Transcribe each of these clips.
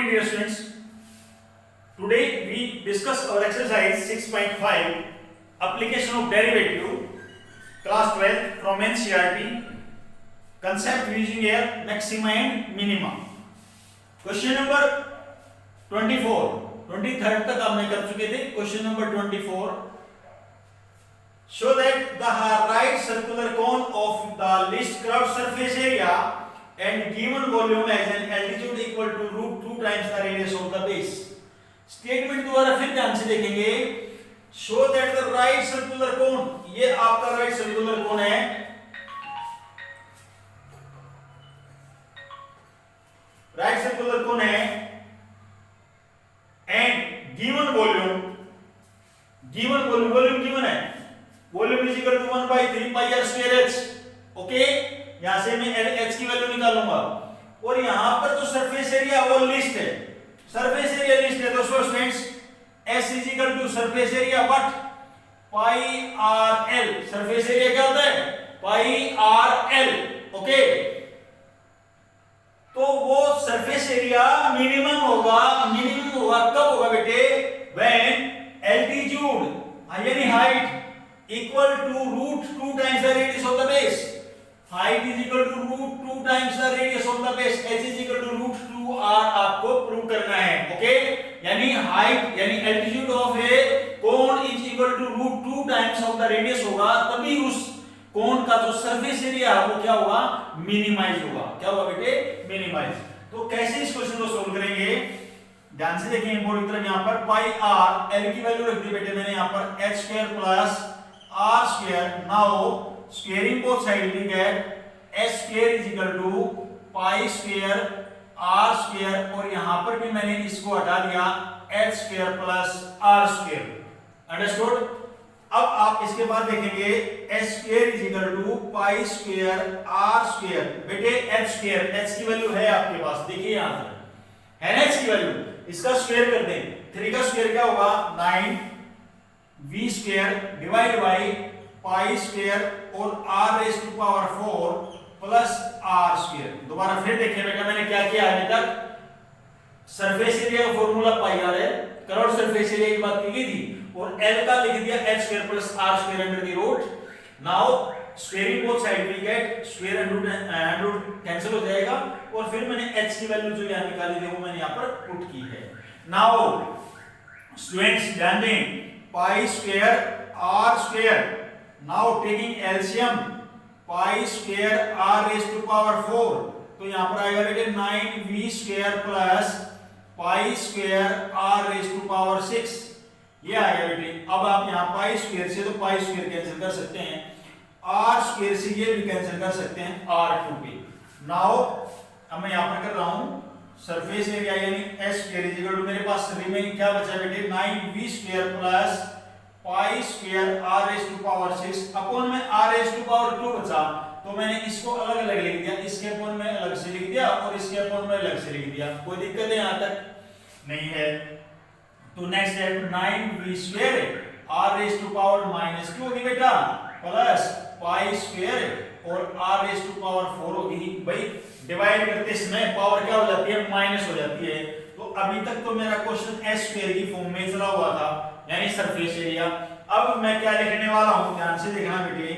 morning dear students. Today we discuss our exercise 6.5 application of derivative class 12 from NCERT concept using a maxima and minima. Question number 23rd तक हमने कर चुके थे. Question number 24. Show that the right circular cone of the least curved surface area and given volume as an altitude equal to root 2 times the radius of the base. Statement दोबारा फिर ध्यान से देखेंगे. Show that the right circular कोन, ये आपका right circular cone है. Right circular cone है and given volume given है. Volume is equal to 1/3 pi r square h. Okay, यहां से मैं h की वैल्यू निकालूंगा और यहां पर जो सरफेस एरिया वो लिस्ट है. सरफेस एरिया लिस्ट है दोस्तों students. s is equal to surface area what pi r l. Surface area क्या होता है? पाई आर एल. ओके, तो वो सरफेस एरिया मिनिमम होगा कब होगा बेटे? व्हेन एल्टीट्यूड यानी height equal to root 2 times the radius of the base. Height is equal to root 2 times the radius of the base. h is equal to root 2 r आपको prove करना है. Okay, यानी height यानी altitude of a cone is equal to root 2 times of the radius होगा, तभी उस कोन का जो सरफेस एरिया है वो क्या होगा? मिनिमाइज होगा. क्या होगा बेटे? मिनिमाइज. तो कैसे इस क्वेश्चन को सोल्व करेंगे? ध्यान से देखें इंपॉर्टेंट तरफ. यहां पर पाई आर एल की वैल्यू रख दी बेटे मैंने यहां पर h square plus r square. Now squaring both side we get h square is equal to pi square r square और यहां पर भी मैंने इसको हटा दिया h square plus r square. Understood? अब आप इसके बाद देखेंगे h square is equal to pi square r square. बेटे h स्क्वायर, h की वैल्यू है आपके पास, देखिए यहां पर है ना h की वैल्यू. इसका स्क्वायर कर दें. 3 का स्क्वायर क्या होगा? 9 v square divide by pi square और r raise to power 4 plus r square. दोबारा फिर देखिए बेटा मैंने क्या किया अभी तक. सरफेस एरिया का फार्मूला पाई आर है, कर्व्ड सरफेस एरिया की बात की गई थी और l का लिख दिया h square plus r square under the root. Now squaring both side we get square and root cancel हो जाएगा और फिर मैंने h की वैल्यू जो यहां निकाली थी वो मैंने यहां पर पुट की है. नाउ स्टूडेंट्स ध्यान दें, pi square r square. Now taking LCM pi square r raise to power 4, तो यहां पर आएगा बेटे 9v square plus pi square r raise to power 6. ये आएगा बेटे. अब आप यहां पाई स्क्वायर से तो पाई स्क्वायर कैंसिल कर सकते हैं, r स्क्वायर से ये भी कैंसिल कर सकते हैं r2 पे. नाउ अब मैं यहां पर कर रहा हूं सरफेस एरिया यानी s square is equal to मेरे पास रिमेनिंग क्या बचा बेटे? 9v square plus pi square r raise to power 6 upon में r रेज़ टू पावर 2 बचा, तो मैंने इसको अलग अलग लिख दिया. इसके अपॉन में अलग से लिख दिया और इसके अपॉन में अलग से लिख दिया. कोई दिक्कत है यहां तक? नहीं है. तो next step 9v square r raise to power -2 होगी बेटा प्लस पाई स्क्वायर और r रेज़ टू पावर 4 होगी. भाई डिवाइड करते समय पावर क्या हो जाती है? माइनस हो जाती है. तो अभी तक तो मेरा क्वेश्चन s स्क्वायर की फॉर्म में चला हुआ था यानी सरफेस एरिया. अब मैं क्या लिखने वाला हूं, ध्यान से देखना बेटे.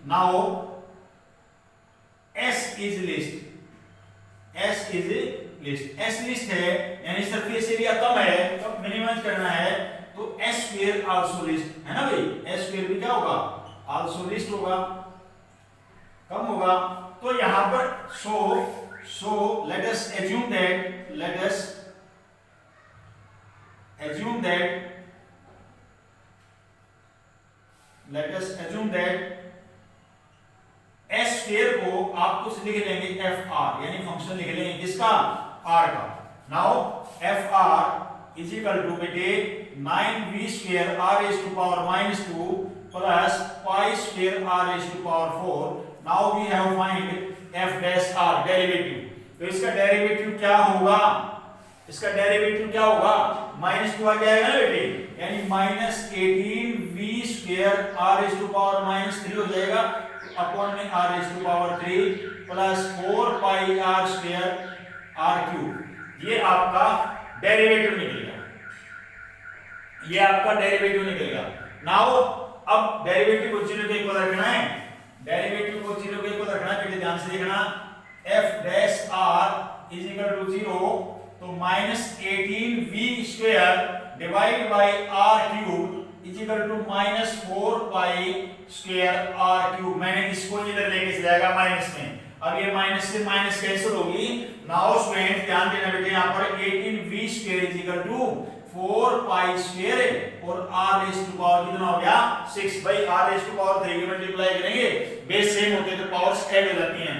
Now s is list. s list है यानी सरफेस एरिया कम है, तो मिनिमाइज करना है, तो s स्क्वायर आल्सो लिस्ट है ना भाई. s स्क्वायर भी क्या होगा? आल्सो लिस्ट होगा, कम होगा. तो यहां पर so let us assume that s square को आप कुछ लिख लेंगे fr यानी फंक्शन लिख लेंगे किसका? r का. Now fr is equal to बेटे 9v square r raise to power -2 plus pi square r raise to power 4. Now we have find f dash r derivative. तो इसका डेरिवेटिव क्या होगा? -2 आ जाएगा ना बेटे, यानी -18v square r raise to power -3 हो जाएगा अपॉन में r raise to power 3 plus 4 pi r square r cube. ये आपका डेरिवेटिव निकल गया, ये आपका डेरिवेटिव निकल गया। नाउ अब डेरिवेटिव को 0 के इक्वल रखना है, डेरिवेटिव को 0 के इक्वल रखना है, बेटे ध्यान से देखना, f dash r is equal to 0, तो -18v² divide by r cube is equal to -4 square r cube. मैंने इसको इधर लेके चला जाएगा माइनस में, अब ये माइनस से माइनस कैंसिल होगी। नाउ स्टूडेंट ध्यान देना बेटे, यहां पर 18v² is equal to 4 square है और r रेज़ टू पावर कितना हो गया 6। भाई r रेज़ टू पावर 3 के मल्टीप्लाई करेंगे, बेस सेम होते हैं तो पावर्स ऐड हो जाती हैं,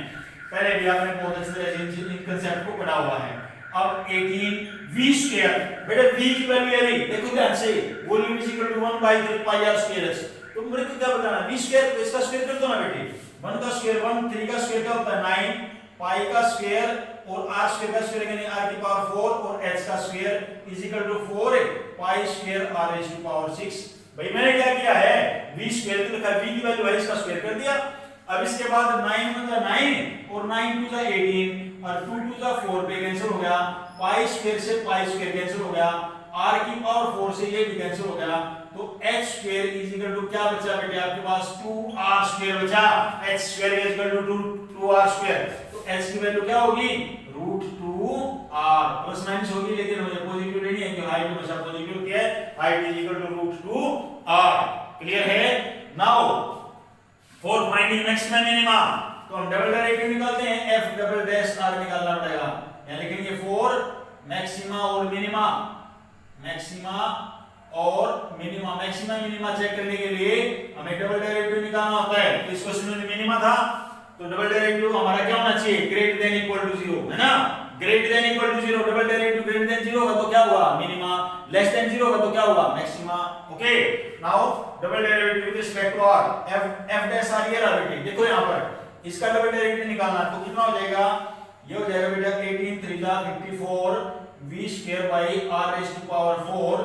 पहले भी आपने बहुत अच्छी तरह से इन कांसेप्ट को पढ़ा हुआ है। अब 18v², बेटा v की वैल्यू है नहीं, देखो ध्यान से, volume is equal to 1/3 pi r square. तो मेरे को क्या बताना, v² तो इसका स्क्वायर कर दो ना बेटे, 1 का स्क्वायर 1, 3 का स्क्वायर क्या होता है 9, पाई का स्क्वायर और r स्क्वायर का स्क्वायर यानी r की पावर 4 और h का स्क्वायर इज इक्वल टू 4 है pi square r raise to power 6। भाई मैंने क्या किया है, v² तो लिखा, v की वैल्यू है, इसका स्क्वायर कर दिया। अब इसके बाद 9 × 9 और 9 × 2 18 और 2 × 2 4 पे कैंसिल हो गया, पाई स्क्वायर से पाई स्क्वायर कैंसिल हो गया, r की पावर 4 से ये भी कैंसिल हो गया, तो h² इज इक्वल टू क्या बचा बेटे आपके पास 2r² बचा, h² is equal to 2r², तो h की वैल्यू क्या होगी √2r, प्लस माइनस होगी लेकिन मुझे पॉजिटिव नहीं है क्योंकि हाइट हमेशा पॉजिटिव क्या है, height is equal to √2r। Clear है। Now for finding maximum minima, तो हम डबल डेरिवेटिव निकालते हैं, f डबल डैश r निकालना पड़ेगा, यानी लिखेंगे फॉर मैक्सिमा और मिनिमा, मैक्सिमा और मिनिमा, मैक्सिमा मिनिमा चेक करने के लिए हमें डबल डेरिवेटिव निकालना होता है। तो इस क्वेश्चन में मिनिमा था तो डबल डेरिवेटिव हमारा क्या होना चाहिए, ग्रेटर देन इक्वल टू 0, है ना, greater than equal to 0, double derivative greater than 0 होगा तो क्या हुआ मिनिमा, लेस देन 0 होगा तो क्या हुआ maxima. Okay, now double derivative with respect to r, f dash r ये रहा बेटे, देखो यहां पर इसका डबल डेरिवेटिव निकालना तो कितना हो जाएगा, ये हो जाएगा बेटा 18 3 54 v² by r raise to power 4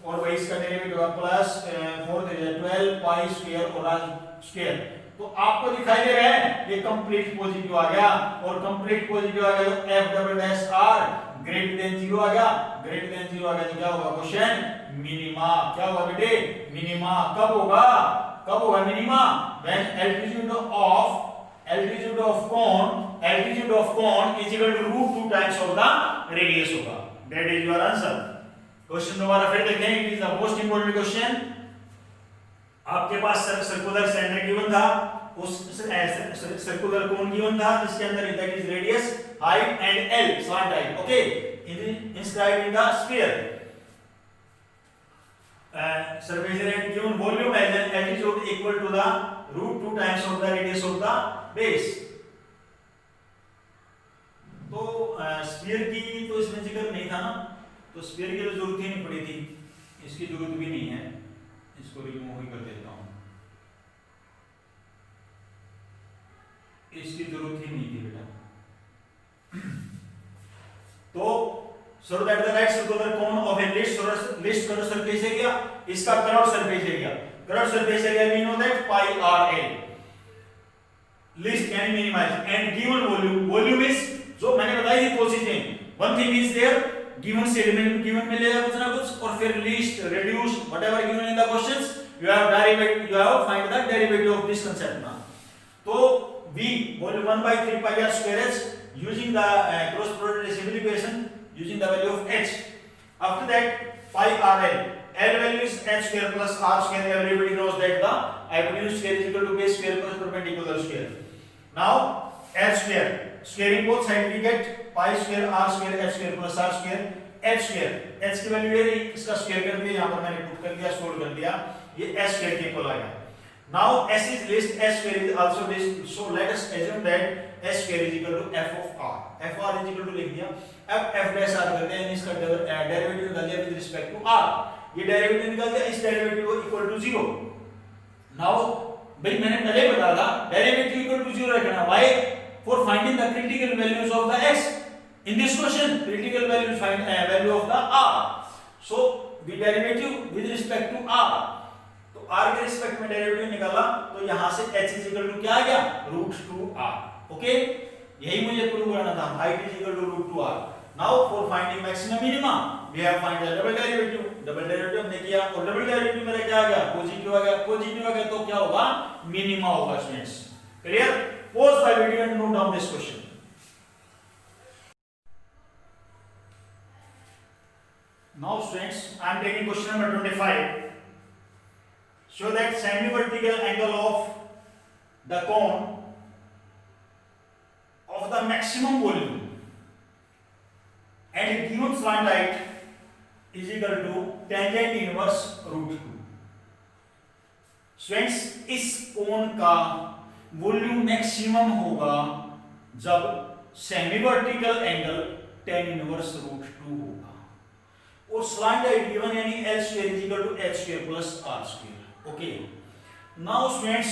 और वही इसका डेरिवेटिव होगा प्लस 4 3 12 पाई स्क्वायर और r स्क्वायर। तो आपको दिखाई दे रहा है ये कंप्लीट पॉजिटिव आ गया, और कंप्लीट पॉजिटिव आ गया तो f double dash r greater than 0 आ गया, ग्रेटर देन 0 आ गया तो क्या होगा क्वेश्चन मिनिमा, क्या होगा बेटे मिनिमा, कब होगा, कब होगा minima, when altitude of cone is equal to √2 times of the radius होगा। That is your answer. Question दोबारा फिर देखें, it is the most important question. आपके पास सर्कुलर सेंटर गिवन था, उस सर्कुलर कोन गिवन था जिसके अंदर that is radius, height and l slant type, okay, inscribed in the sphere, surface area and given volume as an altitude equal to the √2 times of the radius of the base। तो sphere की तो इसमें जिक्र नहीं था ना, तो sphere की तो जरूरत ही नहीं पड़ी थी, इसकी जरूरत भी नहीं है, इसको रिमूव ही कर देता हूं, इसकी जरूरत ही नहीं थी बेटा। तो so that the right circular cone of a least curved surface area, इसका curved surface area we know that pi r l, least यानी minimize, and given volume is, जो मैंने बताई थी दो चीजें, one thing is there given से element given मिलेगा कुछ ना कुछ, और फिर least reduce whatever given in the questions you have find the derivative of this concept now। तो v volume 1/3 pi r square h using the cross product reciprocal equation using the value of h। After that pi r l, l value is h square plus r square, everybody knows that the hypotenuse square is equal to base square plus perpendicular square। Now h square, squaring both sides we get pi square r square h square plus r square, h square, h की value ये इसका square कर दिया, यहां पर मैंने put कर दिया, सोल्व कर दिया, ये h square के इक्वल आ गया। Now s is least, h square is also least, so let us assume that h square is equal to f of r, f r is equal to लिख दिया, f dash r करते हैं, इसका derivative निकाल दिया with respect to r, ये derivative निकाल दिया, इस डेरिवेटिव को इक्वल टू 0। नाउ भाई मैंने पहले बताया था डेरिवेटिव इक्वल टू 0 रखना, why, for finding the critical values of the x in this question, critical value find value of the r, so the derivative with respect to r, तो r के respect में derivative निकाला तो यहां से h is equal to क्या आ गया √2r। ओके, यही मुझे प्रूव करना था, height is equal to √2r। Now for finding maximum minima we have find the double derivative हमने किया और डबल डेरिवेटिव मेरा क्या आ गया पॉजिटिव आ गया तो क्या होगा मिनिमा होगा students clear pause the video and note down this question now students I am taking question number 25 show that semi-vertical angle of the cone of the maximum volume at a given slant height is equal to tangent inverse root 2. Students इस cone का volume maximum होगा जब semi vertical angle tan inverse root 2 होगा और slant height given यानी L square is equal to H square plus R square. Okay, now students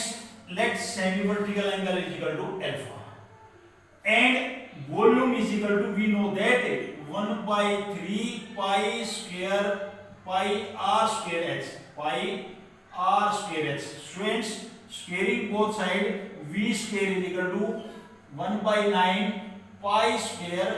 let semi vertical angle is equal to alpha and volume is equal to we know that 1 by 3 pi square pi r square h pi r square h. Students squaring both side v square is equal to 1 by 9 pi square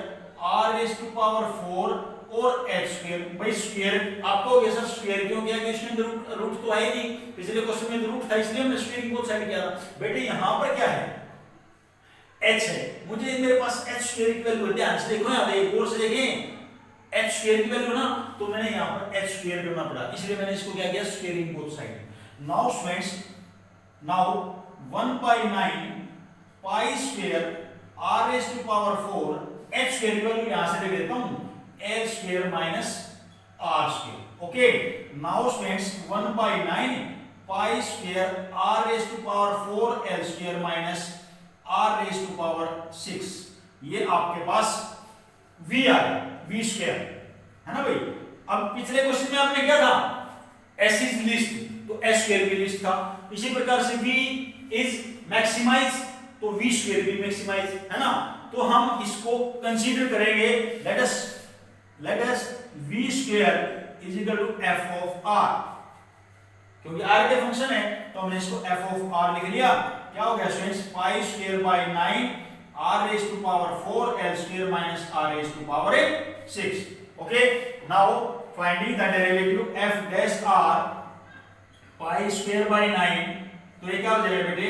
r raised to power 4 और h square भाई square आपको हो गया sir square क्यों किया कि इसमें root तो है नहीं पिछले क्वेश्चन में रूट था इसलिए हमने स्क्वायरिंग बोथ साइड किया था बेटे यहां पर क्या है h है मुझे मेरे पास h स्क्वायर की वैल्यू ध्यान से देखो यहां पे गौर से देखें h स्क्वायर की वैल्यू ना तो मैंने यहां पर h स्क्वायर करना पड़ा इसलिए मैंने इसको क्या किया squaring both side now students now 1 by 9 pi square r raised to power 4 h square की वैल्यू यहां से ले लेता हूं L square minus R square. Okay. Now students 1 by 9 pi square R raised to power 4 L square minus R raised to power 6. ये आपके पास V आ गया V square है ना भाई. अब पिछले क्वेश्चन में आपने क्या था S is least तो S square भी least था. इसी प्रकार से V is maximize तो V square भी maximize है ना. तो हम इसको कंसीडर करेंगे let us v square is equal to f of r क्योंकि r के फंक्शन है तो हमने इसको f of r लिख लिया क्या हो गया students pi square by 9 r raised to power 4 l square minus r raised to power 6. Okay, now finding the derivative f dash r pi square by 9 तो ये क्या हो जाएगा बेटे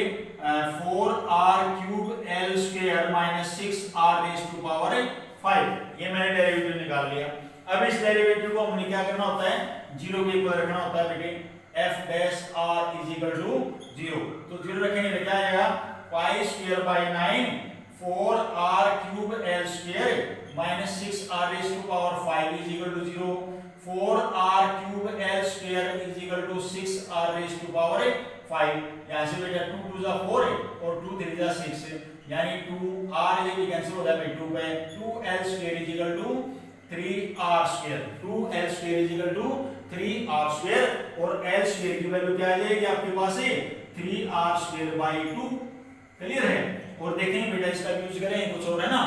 4r cube l square minus 6r raised to power 5. ये मैंने derivative निकाल लिया. अब इस डेरिवेटिव को हमने क्या करना होता है जीरो के इक्वल रखना होता है बेटे f dash r is equal to 0 तो 0 रखेंगे तो क्या आएगा pi square by 9 4r cube l square minus 6r raised to power 5 is equal to 0 4r cube l square is equal to 6r raised to power 5. यहाँ से बेटा 2 2 4 और 2 3 6 यानी 2r ये भी कैंसिल हो जाएगा 2 पे 2l square is equal to 3r square 2l square is equal to 3r square और l square की वैल्यू क्या आ जाएगी आपके पास है 3r square by 2. क्लियर है और देखेंगे बेटा इसका यूज करें कुछ और है ना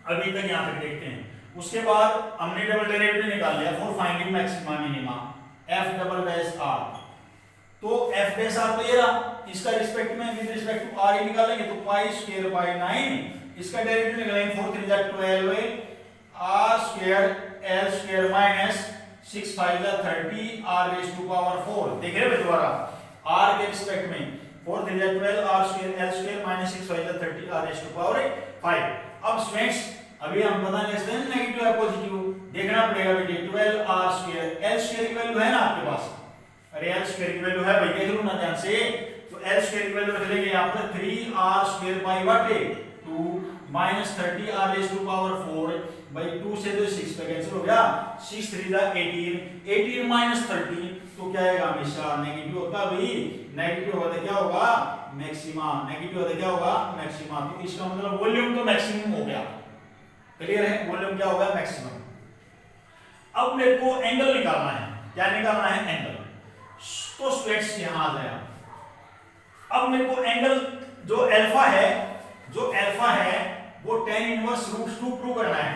अभी तक यहां तक देखते हैं. उसके बाद हमने डबल डेरिवेटिव निकाल लिया for finding maxima minima f double dash r तो f डैश r तो ये रहा इसका रिस्पेक्ट में विद रिस्पेक्ट टू r ही निकालेंगे तो pi स्क्वायर by 9 इसका डेरिवेटिव निकालेंगे 4 3 12 r square l square minus 6 5 30 r raise to power 4 देख रहे हो दोबारा r के रिस्पेक्ट में 4 3 12 r square l square minus 6 5 30 r raise to power 5. अब स्टूडेंट्स अभी हम पता नहीं सकते नेगेटिव है पॉजिटिव देखना पड़ेगा बेटे 12 r स्क्वायर l स्क्वायर की वैल्यू है ना आपके पास अरे l स्क्वायर की वैल्यू है भाई देख लो ना ध्यान से तो l स्क्वायर की वैल्यू रख लेंगे यहां पर 3r square by what 2 minus 30r raise to power 4 by 2 से तो 6 पे कैंसिल हो गया 6 3 18 माइनस 30 तो क्या आएगा हमेशा नेगेटिव होता भाई नेगेटिव होता क्या होगा मैक्सिमा नेगेटिव होता क्या होगा मैक्सिमा. तो इसका मतलब वॉल्यूम तो मैक्सिमम हो गया. क्लियर है वॉल्यूम क्या होगा मैक्सिमम. अब मेरे को एंगल निकालना है क्या निकालना है एंगल तो स्ट्रेट्स यहां आ गया. अब मेरे को एंगल जो अल्फा है वो tan इनवर्स √2 प्रूव करना है.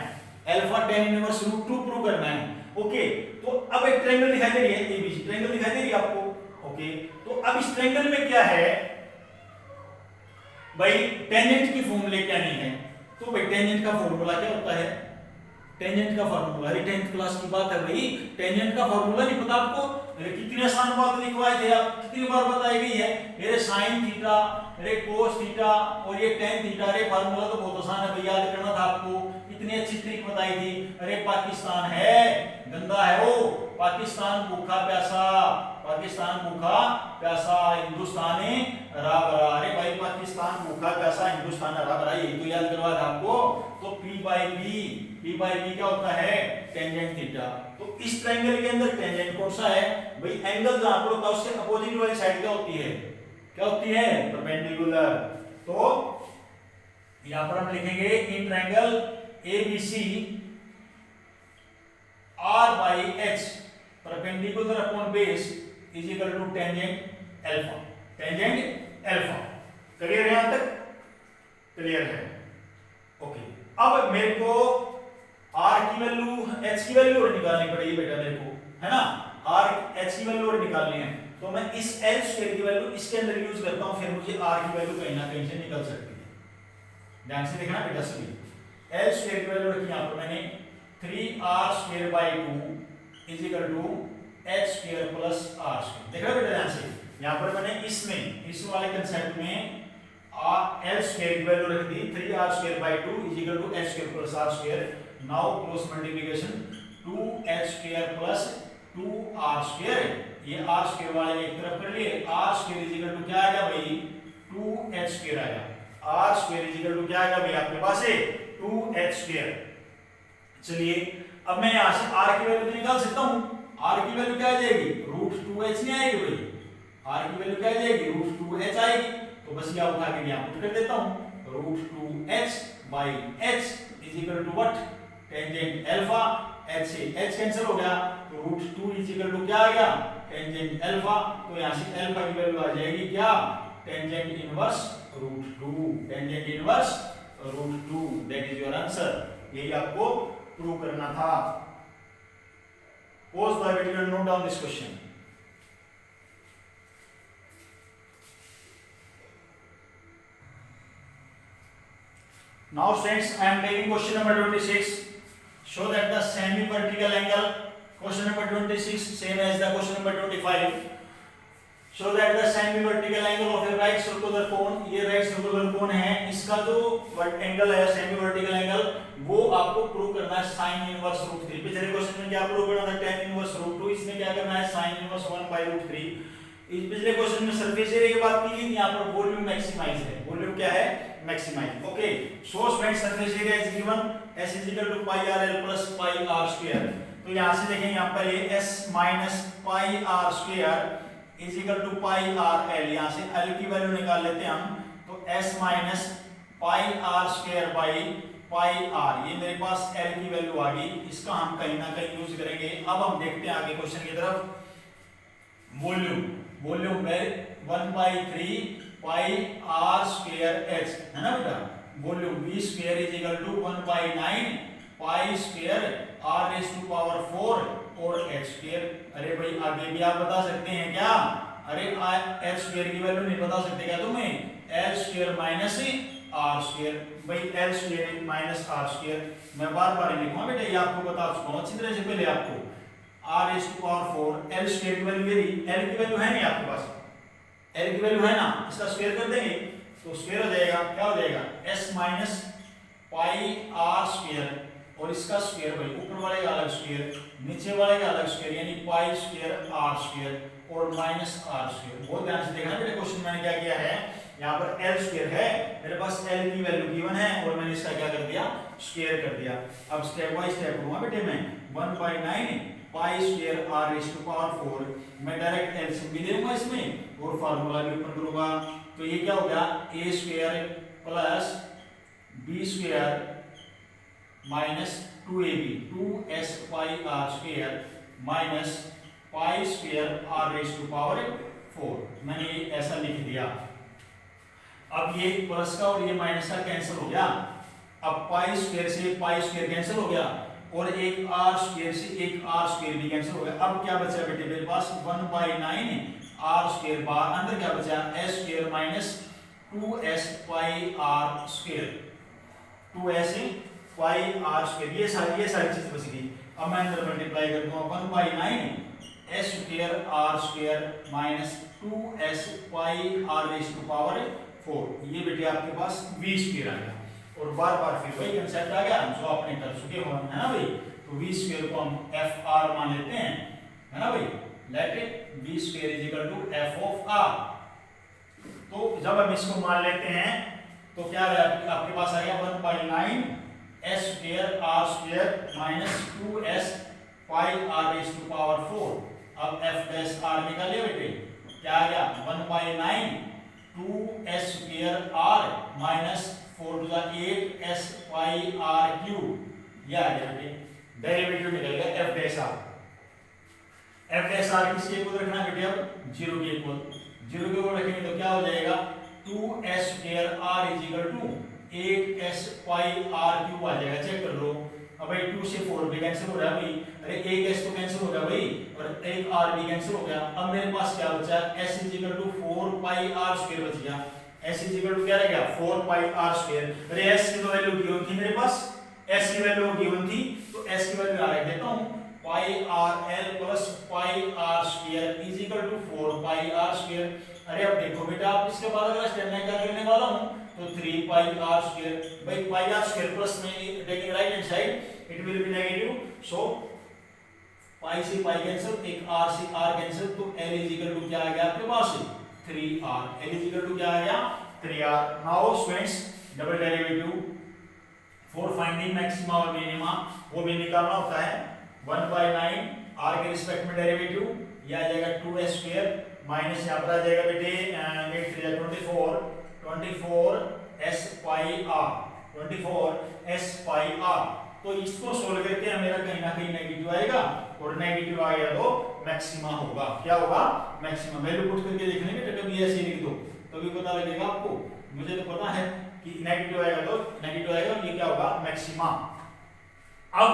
अल्फा tan इनवर्स √2 प्रूव करना है. ओके तो अब एक ट्रायंगल दिखाई दे रही है एबीसी ट्रायंगल दिखाई दे रही है आपको. ओके तो अब इस ट्रायंगल में क्या है भाई टेंजेंट की फॉर्मूले क्या नहीं है तो भाई टेंजेंट का फॉर्मूला क्या होता है टेंजेंट का फार्मूला, अरे 10th क्लास की बात है भाई, टेंजेंट का फार्मूला नहीं पता आपको? अरे कितनी आसान बात लिखवाए थे आप, कितनी बार बताई गई है। मेरे साइन थीटा, मेरे कोस थीटा और ये टेन थीटा, अरे फार्मूला तो बहुत आसान है भाई, याद करना था आपको, इतनी अच्छी ट्रिक बताई थी। अरे पाकिस्तान है गंदा है वो, पाकिस्तान भूखा प्यासा, पाकिस्तान भूखा प्यासा, हिंदुस्तान हरा भरा। अरे भाई पाकिस्तान भूखा प्यासा, हिंदुस्तान हरा भरा, यही तो याद करवा था आपको। तो P बाई बी क्या होता है? Tangent theta. तो इस ट्रायंगल के अंदर टेंजेंट कौन सा है भाई? एंगल जहां पर होता है उससे अपोजिट वाली साइड क्या होती है? क्या होती है? परपेंडिकुलर। तो यहां पर हम लिखेंगे in triangle ABC R by H perpendicular upon base is equal to tangent alpha, tangent alpha। Clear है यहां तक? क्लियर है, ओके। अब मेरे को R की वैल्यू H की वैल्यू और निकालनी पड़ेगी बेटा मेरे को, है ना? R H की वैल्यू और निकालनी है, तो मैं इस L स्क्वायर की वैल्यू इसके अंदर यूज करता हूं, फिर मुझे R की वैल्यू कहीं ना कहीं से निकल सकती है। ध्यान से देखना बेटा सभी। L स्क्वायर की वैल्यू रखी यहां पर मैंने 3R square by 2 is equal to H square plus R square. देख रहे हो बेटा ध्यान से, यहां पर मैंने इसमें इस वाले कांसेप्ट में L स्क्वायर की वैल्यू रख दी 3R square by 2 is equal to H square plus R square. Now cross multiplication 2H square plus 2R square, ये R स्क्वायर वाले एक तरफ कर लिए, R square is equal to क्या आ गया भाई? 2H स्क्वायर आया। R square is equal to क्या आ गया भाई आपके पास है? 2H square. चलिए अब मैं यहां से R की वैल्यू निकाल सकता हूं। R की वैल्यू क्या आ जाएगी? √2H नहीं आएगी भाई, R की वैल्यू क्या आ जाएगी? √2H आएगी। तो बस यहां उठा के यहां पुट कर देता हूं, √2H by H is equal to what? Tangent alpha. H से H कैंसिल हो गया, तो √2 इज इक्वल टू क्या आ गया? Tangent alpha. तो यहां से अल्फा की वैल्यू आ जाएगी क्या? Tangent inverse √2, tangent inverse √2, that is your answer. यही आपको प्रूव करना था। Pause the video and note down this question. Now students, I am taking question number 26. Show that the semi-vertical angle, question number 26 same as the question number 25. Show that the semi-vertical angle of a right circular cone, ये right circular cone है, इसका जो angle है semi-vertical angle, वो आपको prove करना है sin inverse √3। पिछले क्वेश्चन में क्या प्रूव करना था? tan inverse √2। इसमें क्या करना है? sin inverse 1/√3। इस पिछले क्वेश्चन में सरफेस एरिया की बात की थी, यहाँ पर वॉल्यूम मैक्सिमाइज है। वॉल्यूम क्या है? Maximize. Okay, so students surface area is given s is equal to pi r l plus pi r square. तो यहां से देखें, यहां पर ये s minus pi r square is equal to pi r l। यहां से l की वैल्यू निकाल लेते हैं हम, तो s minus pi r square by pi r, ये मेरे पास l की वैल्यू आ गई। इसका हम कहीं ना कहीं यूज करेंगे। अब हम देखते हैं आगे क्वेश्चन की तरफ। वॉल्यूम में 1/3 पाई r स्क्वायर h है ना बेटा। Volume v square is equal to 1/9 pi square r raise to power 4 और h स्क्वायर। अरे भाई आगे भी आप बता सकते हैं क्या? अरे h स्क्वायर की वैल्यू नहीं बता सकते क्या तुम्हें? l square minus r square. भाई l square minus r square मैं बार-बार लिखूंगा बेटा, ये आपको बता चुका हूं अच्छी तरह से पहले आपको। r raise to power 4, l square की वैल्यू मेरी l की वैल्यू है नहीं आपके पास, l की वैल्यू है ना, इसका स्क्वायर कर देंगे तो स्क्वायर हो जाएगा, क्या हो जाएगा? s minus pi r square और इसका स्क्वायर भाई, ऊपर वाले का अलग स्क्वायर, नीचे वाले का अलग स्क्वायर, यानी पाई स्क्वायर r स्क्वायर और माइनस r स्क्वायर। बहुत ध्यान से देखना बेटा, क्वेश्चन मैंने क्या किया है, यहाँ पर l स्क्वायर है, मेरे पास l की वैल्यू गिवन है और मैंने इसका क्या कर दिया? स्क्वायर कर दिया। अब स्टेप बाय स्टेप करूंगा बेटे मैं। 1/9 pi square r raise to power 4, मैं डायरेक्ट एलसीएम भी दूंगा इसमें और फार्मूला भी ओपन करूंगा। तो ये क्या हो गया? a square plus b square minus 2ab 2s pi r square minus pi square r raise to power 4, मैंने ऐसा लिख दिया। अब ये प्लस का और ये माइनस का कैंसिल हो गया। अब पाई स्क्वायर से पाई स्क्वायर कैंसिल हो गया और एक r स्क्वायर से एक r स्क्वायर भी कैंसिल हो गया। अब क्या बचा बेटे मेरे पास? 1/9 r स्क्वायर बाहर, अंदर क्या बचा? s square minus 2s pi r square, 2s pi r square, ये सारी चीज बच गई। अब मैं अंदर मल्टीप्लाई करता हूँ 1 by 9 s square r square minus 2s pi r raise to power 4, ये बेटे आपके पास v स्क्वायर आ गया। और बार बार फिर वही कंसेप्ट आ गया जो आपने कर चुके हो, है ना भाई। तो v स्क्वायर को हम एफ आर मान लेते हैं, है ना भाई। Let it v square is equal to f of r. तो जब हम इसको मान लेते हैं तो क्या आपके पास आ गया 1 by 9 s square r square minus 2s pi r raise to power 4। अब एफ डैश आर निकालिए बेटे, क्या आ गया 1 by 9 2s square r minus 4 to the 8s pi r cube, यह आ गया बेटे। डेरिवेटिव निकल गया f dash r. F dash r किसके इक्वल रखना है बेटे, अब 0 के इक्वल। 0 के इक्वल रखेंगे तो क्या हो जाएगा 2s square r is equal to 8s pi r cube आ जाएगा। चेक कर लो। अब भाई 2 से 4 भी कैंसिल हो रहा है भाई, अरे एक s तो कैंसिल हो गया भाई और एक r भी कैंसिल हो गया। अब मेरे पास क्या बचा, s is equal to 4 pi r square बच गया। s इज इक्वल टू क्या रह गया 4 पाई r स्क्वायर। अरे s की तो वैल्यू गिवन थी मेरे पास, s की वैल्यू गिवन थी तो s की वैल्यू रख देता हूं pi r l plus pi r square is equal to 4 pi r square. अरे अब देखो बेटा, आप इसके बाद अगर स्टेप में क्या करने वाला हूं तो 3 पाई r स्क्वायर भाई, पाई r स्क्वायर प्लस में taking right hand side it will be negative, so pi से पाई कैंसिल, एक r से r कैंसिल, तो l इज इक्वल टू क्या आ गया आपके पास 3r। l is equal to क्या आ गया 3r। Now students double derivative for finding maxima और मिनिमा वो भी निकालना होता है। 1 बाई 9 r के रिस्पेक्ट में डेरिवेटिव, यह आ जाएगा 2s स्क्वायर माइनस यहाँ पर आ जाएगा बेटे 24s पाई r, 24s पाई r। तो इसको सोल्व करके मेरा कहीं ना कहीं नेगेटिव आएगा और नेगेटिव आ गया तो मैक्सिमा होगा। क्या होगा मैक्सिमा। वैल्यू पुट करके देख लेंगे तो कभी ऐसे लिख दो तभी पता लगेगा आपको। मुझे तो पता है कि नेगेटिव आएगा तो नेगेटिव आएगा, ये क्या होगा मैक्सिमा। अब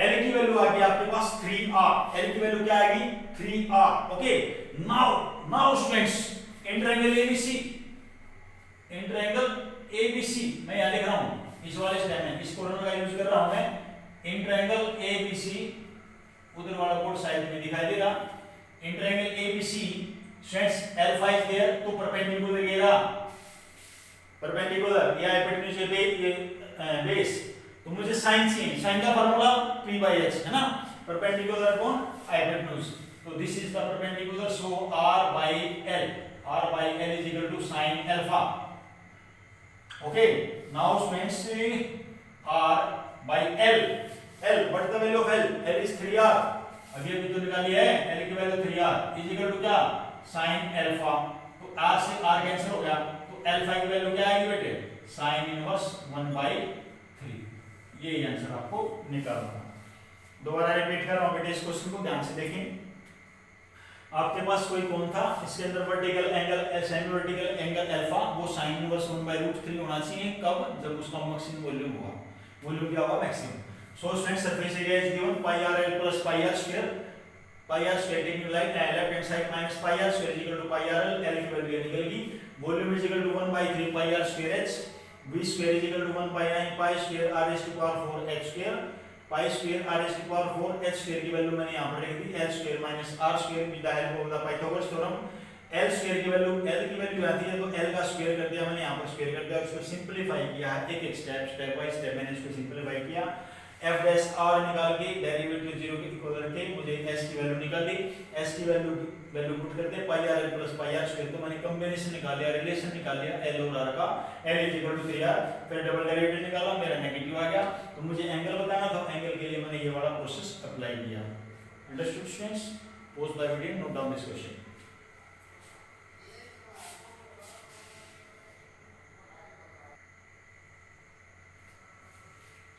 L की वैल्यू आ गई आपके पास 3r, L की वैल्यू क्या आएगी 3r। Okay, now students in triangle ABC, in triangle ABC मैं यहां लिख रहा हूं इस वाले स्टेप में, इस कॉर्नर का यूज कर रहा हूं मैं। इंटरएंगल ABC उधर वाला कोड साइड में दिखाई देगा। In triangle ABC strength alpha is there, तो परपेंडिकुलर रहेगा, परपेंडिकुलर या हाइपोटेन्यूज बेस। तो मुझे साइन चाहिए, साइन का फार्मूला p by h है ना, परपेंडिकुलर अपॉन हाइपोटेन्यूज। तो this is the perpendicular, so r by l is equal to sin alpha। Okay, now students r by l what is the value of l is 3r। अभी तो निकाली है l की value 3r is equal to क्या sin alpha। तो r से r cancel हो गया तो अल्फा की वैल्यू क्या आएगी बेटे sin इनवर्स 1/3। ये आंसर आपको निकालना है। दोबारा रिपीट कर रहा हूं बेटे, इस क्वेश्चन को ध्यान से देखें। आपके पास कोई कौन था, इसके अंदर vertical angle semi vertical angle alpha, वो sin इनवर्स 1/√3 होना चाहिए। कब, जब उसका मैक्सिमम वॉल्यूम होगा। वॉल्यूम क्या होगा maximum. So student surface area is given pi r l plus pi r square taking like left hand side minus pi r square equal to pi r l की value निकलेगी। Volume is equal to 1/3 pi r square h, v square is equal to 1/9 pi square r raise to power 4 h square, pi square r raise to power 4 h square की value मैंने यहां पर लिख दी l square minus r square with the help of the Pythagoras theorem. l square की value आती है तो l का स्क्वायर कर दिया मैंने, यहां पर स्क्वायर कर दिया, उसको सिंपलीफाई किया है एक स्टेप बाय स्टेप मैंने इसको सिंपलीफाई किया। f डैश r निकाल के डेरिवेटिव 0 के इक्वल करके मुझे s की वैल्यू निकाल दी। s की वैल्यू पुट करते pi r plus pi r square, तो मैंने कॉम्बिनेशन निकाल लिया, रिलेशन निकाल लिया l और r का। l is equal to 3r, फिर डबल डेरिवेटिव निकाला, मेरा नेगेटिव आ गया। तो मुझे एंगल बताना था, एंगल के लिए मैंने ये वाला प्रोसेस अप्लाई किया। Understood students? Pause the video, note down this question.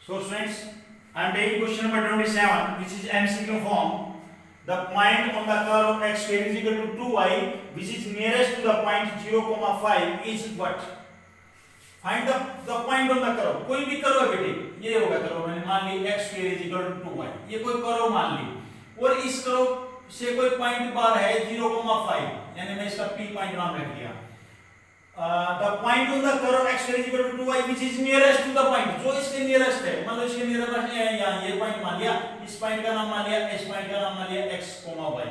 So students, I am taking question number 27, which is MCQ form. The point on the curve x square is equal to 2y, which is nearest to the point 0,5 is what? Find the point on the curve. कोई भी curve है बेटे, ये होगा curve, मैंने मान ली x square is equal to 2y, ये कोई कर्व मान ली, और इस कर्व से कोई पॉइंट बार है 0,5, यानी मैं इसका p पॉइंट नाम रख दिया। the point on the curve x square is equal to 2y which is nearest to the point, जो इसके नियरेस्ट है, मान लो इसके नियरेस्ट है यहाँ ये पॉइंट मान लिया, इस पॉइंट का नाम मान लिया, इस पॉइंट का नाम मान लिया x, y,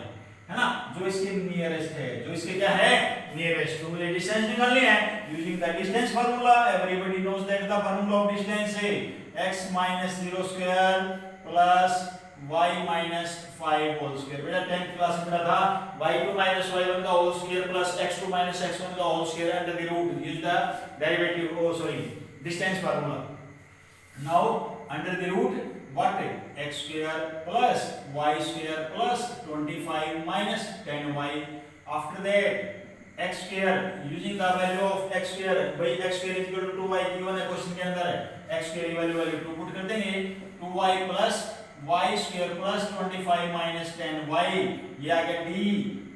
है ना, जो इसके नियरेस्ट है, जो इसके क्या है नियरेस्ट, तो मुझे डिस्टेंस निकालनी है using the distance formula. Everybody knows that the formula of distance है x minus 0 square plus y minus 5 whole square। बेटा 10th क्लास में था y2 minus y1 का whole square plus x2 minus x1 का whole square under the root, use the derivative, oh sorry, distance formula। now under the root what, x square plus y square plus 25 minus 10y, after that x square using the value of x square, by x square is equal to 2y given है question के अंदर है, x square की value 2 put कर देंगे, 2y plus y square plus 25 minus 10y, ये आ गया d,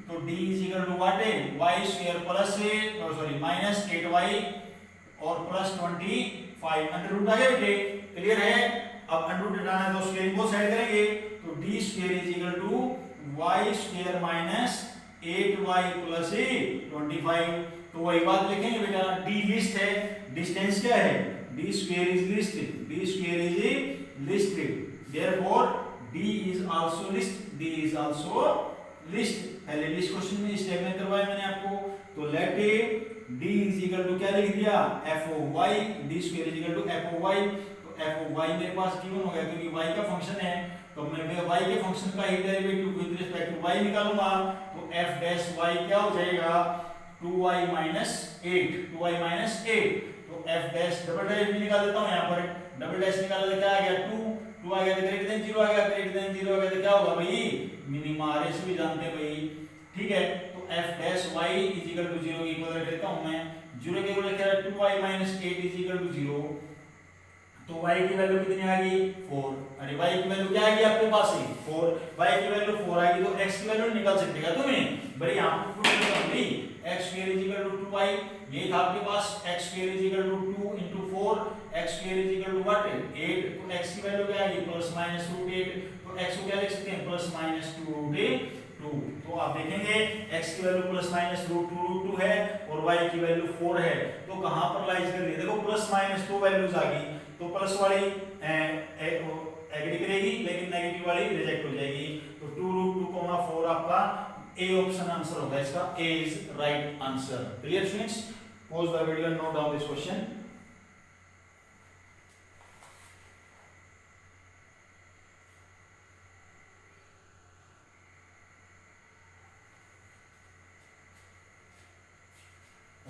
तो d is equal to what है y square plus sorry minus 8y और plus 25 अंडर रूट आ गया बेटे, क्लियर है। अब अंडर रूट हटाना है तो स्क्वायर को साइड करेंगे, तो d square is equal to y square minus 8y plus 25, तो वही बात लिखेंगे बेटा, d लिस्ट है, डिस्टेंस क्या है d square is list, d square is list, therefore d is also list, d is also list। पहले भी इस क्वेश्चन में स्टेप में करवाया मैंने आपको, तो late d is equal to क्या लिख दिया f o y, d square is equal to f o y, तो f o y मेरे पास गिवन हो गया क्योंकि y का फंक्शन है, तो मैं y के फंक्शन का ही derivative with respect to y निकालूंगा, तो f डैश y क्या हो जाएगा 2y minus 8, 2y minus 8, तो f डैश डबल डैश भी निकाल देता हूं, यहां पर डबल डैश निकाला तो क्या आ गया 2 आ गया, तो ग्रेटर देन 0 आ गया, ग्रेटर देन 0 आ गया, तो क्या होगा भाई मिनिमा, आर से भी जानते हैं भाई, ठीक है। तो f dash y is equal to 0 की इक्वल रख देता हूं मैं, 0 के इक्वल क्या है 2y minus 8 is equal to 0, तो y की वैल्यू कितनी आ गई 4, अरे y की वैल्यू क्या आ गई आपके पास ही 4, y की वैल्यू 4 आ गई, तो x की वैल्यू निकाल सकते हैं तुम्हें, बड़ी यहां पर पुट करता हूं भाई, x square is equal to 2y, ये था आपके पास x square is equal to 2 into 4, x square is equal to what 8, तो x की वैल्यू क्या आ गई प्लस माइनस रूट 8, तो x को क्या लिख सकते हैं प्लस माइनस 2 रूट 2, तो आप देखेंगे x की वैल्यू प्लस माइनस रूट 2 है और y की वैल्यू 4 है, तो कहां पर लाइज कर रही है, देखो प्लस माइनस 2 वैल्यूज आ गई, तो प्लस वाली एग्री करेगी लेकिन नेगेटिव वाली रिजेक्ट हो जाएगी, तो 2 रूट 2 4 आपका ए ऑप्शन आंसर होगा, इसका a is right answer. Clear students, pause the video and note down this question.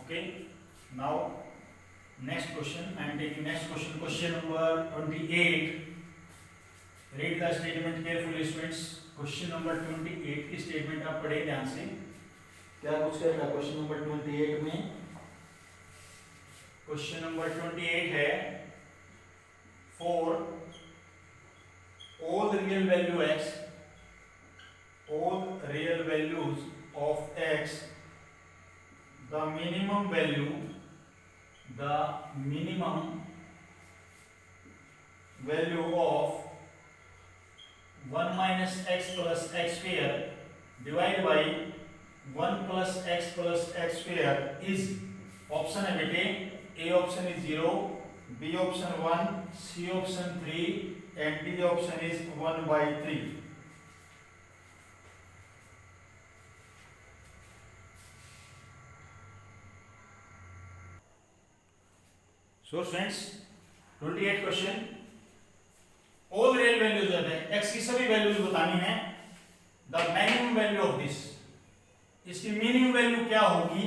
Okay, now next question, I am taking next question, question number 28, read the statement carefully students। Question number 28 की statement आप पढ़े ध्यान से, क्या कुछ करेगा question number 28 में, question number 28 है for all real value x, all real values of x, the minimum value of 1 minus x plus x square divided by 1 plus x plus x square is, option है बेटे, A option is 0, B option 1, C option 3 and D option is 1/3। So friends 28 question, all real values है, x की सभी values बतानी है, the minimum value of this, इसकी minimum value क्या होगी,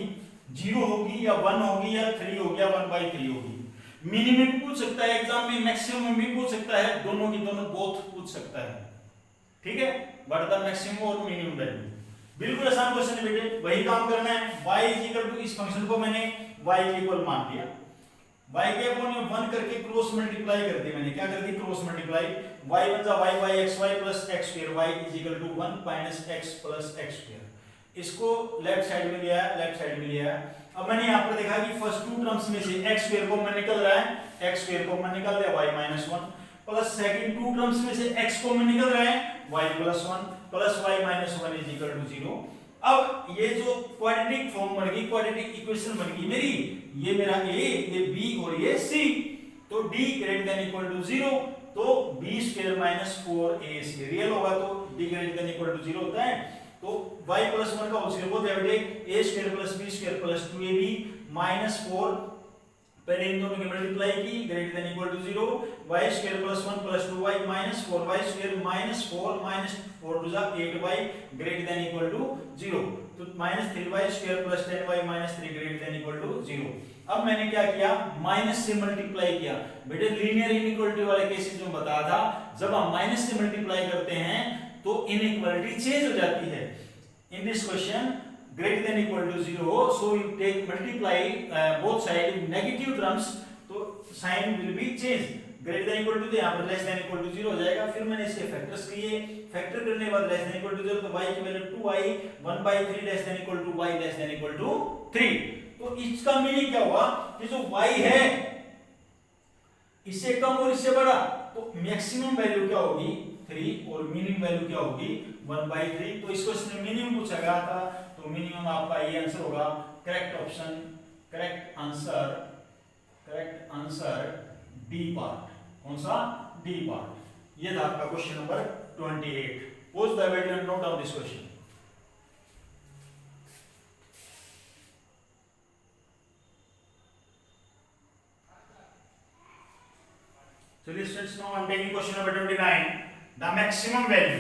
0 होगी या 1 होगी या 3 होगी या 1/3 होगी। मिनिमम भी पूछ सकता है एग्जाम में, मैक्सिमम भी पूछ सकता है, दोनों की दोनों बोथ पूछ सकता है, ठीक है, बट द मैक्सिमम और मिनिमम वैल्यू, बिल्कुल आसान क्वेश्चन है बेटे, वही काम करना है। y इज इक्वल टू, इस फंक्शन को मैंने y के इक्वल मान लिया, y के अपॉन में 1 करके क्रॉस मल्टीप्लाई कर दी मैंने, क्या कर दी क्रॉस मल्टीप्लाई, y बन जा y by xy plus x square, y is equal to 1 minus x plus x square, इसको लेफ्ट साइड में लिया, लेफ्ट साइड में लिया। अब मैंने यहां पर देखा कि फर्स्ट टू टर्म्स में से x स्क्वायर कॉमन निकल रहा है, x स्क्वायर कॉमन निकल रहा है y minus 1, plus second two terms में से x कॉमन निकल रहा है y plus 1 plus y minus 1 is equal to 0, अब ये जो क्वाड्रेटिक फॉर्म बन गई, क्वाड्रेटिक इक्वेशन बन गई मेरी, ये मेरा a, ये b और ये c, तो d greater than equal to 0, तो b square minus 4ac real होगा, तो d greater than equal to 0 होता है, तो y प्लस 1 का होल स्क्वायर बोलते हैं बेटे a square plus b square plus 2ab minus 4, पहले इन दोनों की मल्टीप्लाई की, greater than equal to 0, y square plus 1 plus 2y minus 4y square minus 4 minus 4 टू जा 8y greater than equal to 0, तो minus 3y square plus 10y minus 3 greater than equal to 0। अब मैंने क्या किया, माइनस से multiply किया। बेटे लीनियर इनइक्वालिटी वाले केसेस में बताया था, जब हम माइनस से मल्टीप्लाई करते हैं तो इनइक्वालिटी चेंज हो जाती है। In this question greater than equal to 0, so you take multiply both side in negative terms, तो sign will be changed, greater than equal to तो यहाँ पर less than equal to 0 हो जाएगा। फिर मैंने इसके फैक्टर्स किए, फैक्टर करने के बाद less than equal to 0, तो y की value 2i 1/3 less than equal to y less than equal to 3। तो इसका मीनिंग क्या हुआ कि जो y है इससे कम और इससे बड़ा, तो मैक्सिमम वैल्यू क्या होगी 3 और मिनिमम वैल्यू क्या होगी 1/3। तो इसको इसने मिनिमम पूछा गया था, तो मिनिमम आपका ये आंसर होगा, correct option, correct answer d part. कौन सा? D part. ये था आपका question number 28। Pause the video and note down this question. चलिए students, now I am taking question number 29, the maximum value.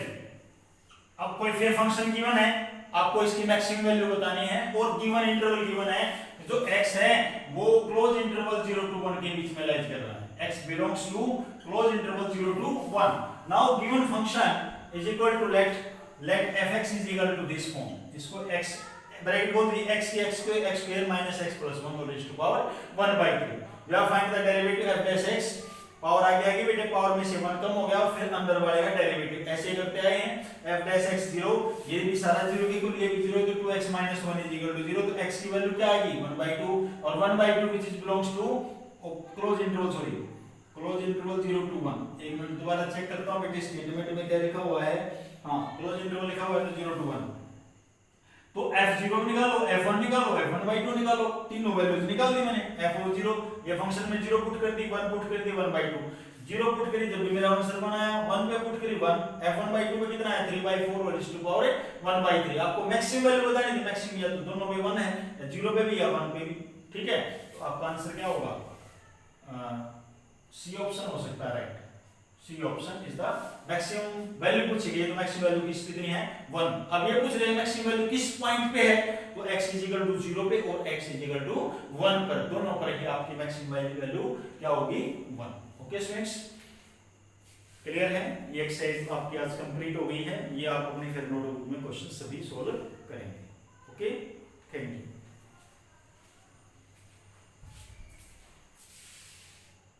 अब कोई फेयर फंक्शन गिवन है, आपको इसकी मैक्सिमम वैल्यू बतानी है और गिवन इंटरवल गिवन है, जो x है वो क्लोज इंटरवल 0 to 1 के बीच में लाइज कर रहा है, x belongs to close interval 0 to 1। Now given function is equal to let fx is equal to this form, इसको x ब्रैकेट बोल दी, x की x square minus x plus 1 whole to power 1/3। You have find the derivative f dash x, power आ गया कि बेटे power में से 1 कम हो गया और फिर अंदर वाले का डेरिवेटिव ऐसे करते आए हैं, f dash x 0, ये भी सारा 0 के कुल, ये भी 0, तो 2x - 1 = 0, तो x की वैल्यू क्या आएगी 1/2, और 1/2 which is belongs to close interval 0 to 1। एक मिनट दोबारा चेक करता हूं बेटे, स्टेटमेंट में क्या लिखा हुआ है, हां क्लोज इंटरवल लिखा हुआ है, तो 0 to 1, तो f0 निकालो, f1 निकालो, f1/2 निकालो, तीनों वैल्यूज निकाल दी मैंने। f0 ये फंक्शन में 0 पुट कर दी, 1 पुट कर दी, 1/2 0 पुट करी, जब भी मेरा आंसर बनाया 1 पे पुट करी 1, f1/2 पे कितना है 3/4 होल टू पावर 1/3। आपको मैक्सिमम वैल्यू बतानी थी, मैक्सिमम या तो दोनों पे 1 है, या 0 पे भी या 1 पे भी, ठीक है। तो आपका आंसर क्या होगा, सी ऑप्शन हो सकता है, right. C option is the maximum value पूछी गई, तो मैक्सिमम वैल्यू किसकी कितनी है 1। अब ये पूछ रहे हैं मैक्सिमम वैल्यू किस पॉइंट पे है, तो x = 0 पे और x = 1 पर, दोनों पर ही आपकी मैक्सिमम वैल्यू क्या होगी 1। ओके स्टूडेंट्स, क्लियर है? ये एक्सरसाइज आपकी आज कंप्लीट हो गई है, ये आप अपने फिर नोटबुक में क्वेश्चन सभी सोल्व करेंगे। Okay, thank you.